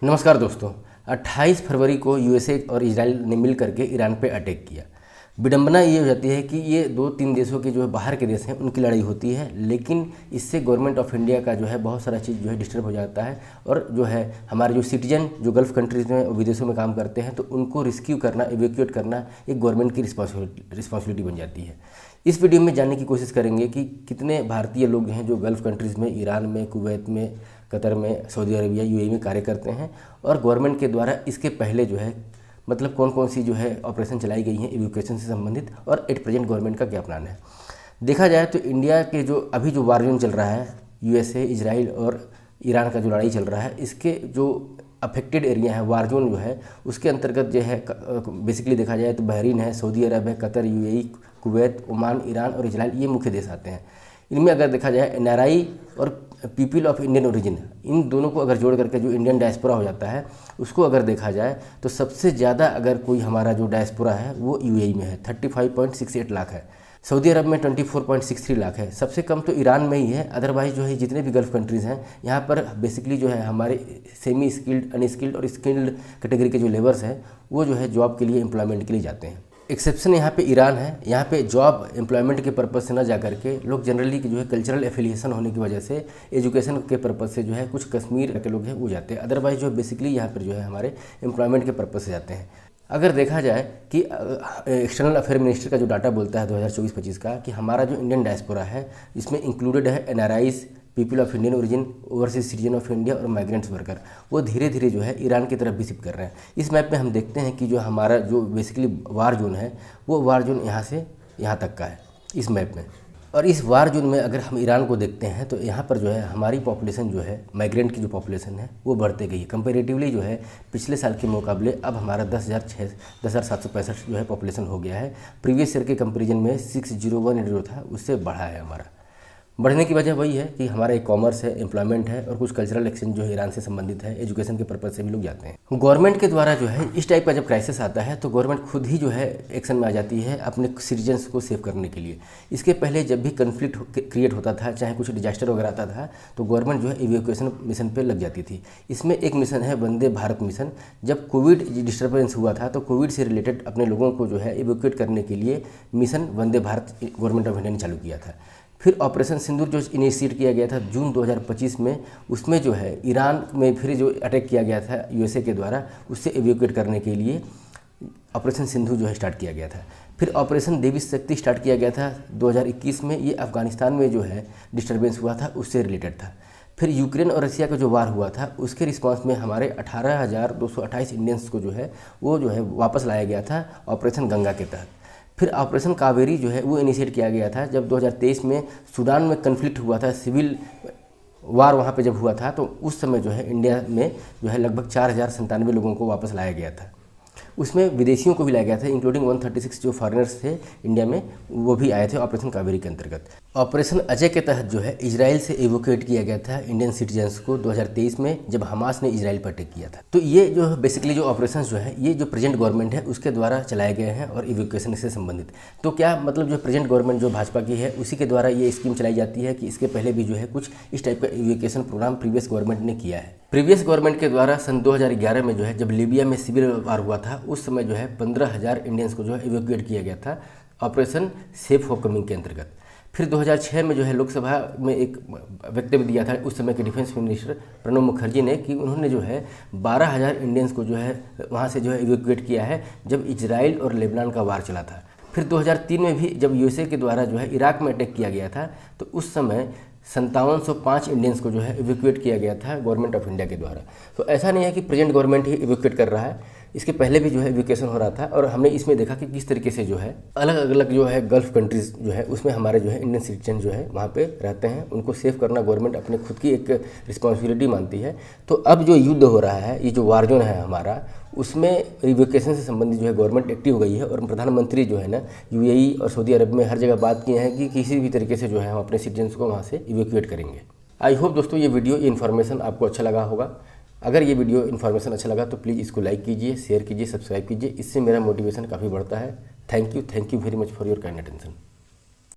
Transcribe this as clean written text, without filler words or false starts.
नमस्कार दोस्तों। 28 फरवरी को यूएसए और इजराइल ने मिल करके ईरान पे अटैक किया। विडंबना ये हो जाती है कि ये दो तीन देशों के जो है बाहर के देश हैं उनकी लड़ाई होती है, लेकिन इससे गवर्नमेंट ऑफ इंडिया का जो है बहुत सारा चीज़ जो है डिस्टर्ब हो जाता है। और जो है हमारे जो सिटीजन जो गल्फ़ कंट्रीज़ में विदेशों में काम करते हैं तो उनको रिस्क्यू करना, इवैक्यूएट करना एक गवर्नमेंट की रिस्पॉन्सिबिलिटी बन जाती है। इस वीडियो में जानने की कोशिश करेंगे कि कितने भारतीय लोग हैं जो गल्फ़ कंट्रीज़ में, ईरान में, कुवैत में, कतर में, सऊदी अरबिया, यूएई में कार्य करते हैं, और गवर्नमेंट के द्वारा इसके पहले जो है मतलब कौन कौन सी जो है ऑपरेशन चलाई गई हैं इवैक्यूएशन से संबंधित, और एट प्रेजेंट गवर्नमेंट का क्या प्लान है। देखा जाए तो इंडिया के जो अभी जो वार जोन चल रहा है, यूएसए, इजराइल और ईरान का जो लड़ाई चल रहा है, इसके जो अफेक्टेड एरिया है, वार जोन जो है उसके अंतर्गत जो है बेसिकली देखा जाए तो बहरीन है, सऊदी अरब है, Qatar, UAE, Kuwait, Oman, Iran और इजराइल, ये मुख्य देश आते हैं। इनमें अगर देखा जाए एनआरआई और पीपल ऑफ इंडियन ओरिजिन, इन दोनों को अगर जोड़ करके जो इंडियन डायस्पोरा हो जाता है, उसको अगर देखा जाए तो सबसे ज़्यादा अगर कोई हमारा जो डायस्पोरा है वो यूएई में है, 35.68 लाख है। सऊदी अरब में 24.63 लाख है। सबसे कम तो ईरान में ही है। अदरवाइज जो है जितने भी गल्फ़ कंट्रीज़ हैं यहाँ पर बेसिकली जो है हमारे सेमी स्किल्ड, अनस्किल्ड और स्किल्ड कैटेगरी के जो लेबर्स हैं वो जो है जॉब के लिए, एम्प्लॉयमेंट के लिए जाते हैं। एक्सेप्शन यहाँ पे ईरान है। यहाँ पे जॉब एम्प्लॉयमेंट के पर्पज़ से ना जा करके लोग जनरली जो है कल्चरल एफिलिएशन होने की वजह से एजुकेशन के पर्पज़ से जो है कुछ कश्मीर के लोग हैं वो जाते हैं। अदरवाइज जो बेसिकली यहाँ पर जो है हमारे एम्प्लॉयमेंट के पर्पज़ से जाते हैं। अगर देखा जाए कि एक्सटर्नल अफेयर मिनिस्टर का जो डाटा बोलता है 2024-25 का कि हमारा जो इंडियन डायस्पोरा है इसमें इंक्लूडेड है NRIs, people of Indian origin, overseas citizen of India और माइग्रेंट्स वर्कर, वो धीरे धीरे जो है ईरान की तरफ भी शिफ्ट कर रहे हैं। इस मैप में हम देखते हैं कि जो हमारा जो बेसिकली वार जोन है वो वार जोन यहाँ से यहाँ तक का है इस मैप में। और इस वार जोन में अगर हम ईरान को देखते हैं तो यहाँ पर जो है हमारी पॉपुलेशन जो है, माइग्रेंट की जो पॉपुलेशन है वो बढ़ते गई है। कंपेरेटिवली जो है पिछले साल के मुकाबले अब हमारा 10,765 जो है पॉपुलेशन हो गया है। प्रीवियस ईयर के कंपेरिजन में 6010 जो था उससे बढ़ा है हमारा। बढ़ने की वजह वही है कि हमारा एक कॉमर्स है, एम्प्लॉयमेंट है और कुछ कल्चरल एक्सचेंज जो है ईरान से संबंधित है, एजुकेशन के पर्पज़ से भी लोग जाते हैं। गवर्नमेंट के द्वारा जो है इस टाइप का जब क्राइसिस आता है तो गवर्नमेंट खुद ही जो है एक्शन में आ जाती है अपने सिटीजन्स को सेव करने के लिए। इसके पहले जब भी कन्फ्लिक्ट क्रिएट होता था, चाहे कुछ डिजास्टर वगैरह आता था, तो गवर्नमेंट जो है इवैक्यूएशन मिशन पर लग जाती थी। इसमें एक मिशन है वंदे भारत मिशन। जब कोविड डिस्टर्बेंस हुआ था तो कोविड से रिलेटेड अपने लोगों को जो है इवैक्यूएट करने के लिए mission Vande Bharat government of India ने चालू किया था। फिर ऑपरेशन सिंदूर जो इनिशिएट किया गया था जून 2025 में, उसमें जो है ईरान में फिर जो अटैक किया गया था यूएसए के द्वारा, उससे इवैक्यूएट करने के लिए ऑपरेशन सिंधु जो है स्टार्ट किया गया था। फिर ऑपरेशन देवी शक्ति स्टार्ट किया गया था 2021 में। ये अफगानिस्तान में जो है डिस्टर्बेंस हुआ था उससे रिलेटेड था। फिर यूक्रेन और रसिया का जो वार हुआ था उसके रिस्पांस में हमारे 18,228 इंडियंस को जो है वो जो है वापस लाया गया था ऑपरेशन गंगा के तहत। फिर ऑपरेशन कावेरी जो है वो इनिशिएट किया गया था जब 2023 में सूडान में कन्फ्लिक्ट हुआ था, सिविल वार वहाँ पे जब हुआ था, तो उस समय जो है इंडिया में जो है लगभग 4,097 लोगों को वापस लाया गया था। उसमें विदेशियों को भी लाया गया था, इंक्लूडिंग 136 जो फॉरेनर्स थे इंडिया में, वो भी आए थे ऑपरेशन कावेरी के अंतर्गत। ऑपरेशन अजय के तहत जो है इजराइल से इवैक्यूएट किया गया था इंडियन सिटीजन्स को 2023 में जब हमास ने इजराइल पर अटैक किया था। तो ये जो बेसिकली जो ऑपरेशन जो है ये जो प्रेजेंट गवर्नमेंट है उसके द्वारा चलाए गए हैं और इवैक्यूएशन से संबंधित। तो क्या मतलब जो प्रेजेंट गवर्नमेंट जो भाजपा की है उसी के द्वारा ये स्कीम चलाई जाती है कि इसके पहले भी जो है कुछ इस टाइप का इवैक्यूएशन प्रोग्राम प्रीवियस गवर्नमेंट ने किया है। प्रीवियस गवर्नमेंट के द्वारा सन 2011 में जो है जब लीबिया में सिविल वार हुआ था उस समय जो है 15,000 इंडियंस को जो है इवैक्यूएट किया गया था ऑपरेशन सेफ होमकमिंग के अंतर्गत। फिर 2006 में जो है लोकसभा में एक वक्तव्य दिया था उस समय के डिफेंस मिनिस्टर प्रणब मुखर्जी ने कि उन्होंने जो है 12,000 इंडियंस को जो है वहाँ से जो है इवैक्यूएट किया है जब इजराइल और लेबनान का वार चला था। फिर 2003 में भी जब यूएसए के द्वारा जो है इराक में अटैक किया गया था तो उस समय 5705 इंडियंस को जो है इवैक्यूएट किया गया था गवर्नमेंट ऑफ इंडिया के द्वारा। तो ऐसा नहीं है कि प्रेजेंट गवर्नमेंट ही इवैक्यूएट कर रहा है, इसके पहले भी जो है इवैक्यूएशन हो रहा था। और हमने इसमें देखा कि किस तरीके से जो है अलग अलग जो है गल्फ़ कंट्रीज़ जो है उसमें हमारे जो है इंडियन सिटीजन जो है वहाँ पे रहते हैं, उनको सेव करना गवर्नमेंट अपने खुद की एक रिस्पॉन्सिबिलिटी मानती है। तो अब जो युद्ध हो रहा है, ये जो वार जोन है हमारा, उसमें इवैक्यूएशन से संबंधित जो है गवर्नमेंट एक्टिव हो गई है। और प्रधानमंत्री जो है ना यूएई और सऊदी अरब में हर जगह बात किए हैं कि किसी भी तरीके से जो है हम अपने सिटीजन्स को वहाँ से इवैक्यूएट करेंगे। आई होप दोस्तों ये वीडियो, ये इन्फॉर्मेशन आपको अच्छा लगा होगा। अगर ये वीडियो इन्फॉर्मेशन अच्छा लगा तो प्लीज़ इसको लाइक कीजिए, शेयर कीजिए, सब्सक्राइब कीजिए। इससे मेरा मोटिवेशन काफ़ी बढ़ता है। Thank you very much for your kind attention.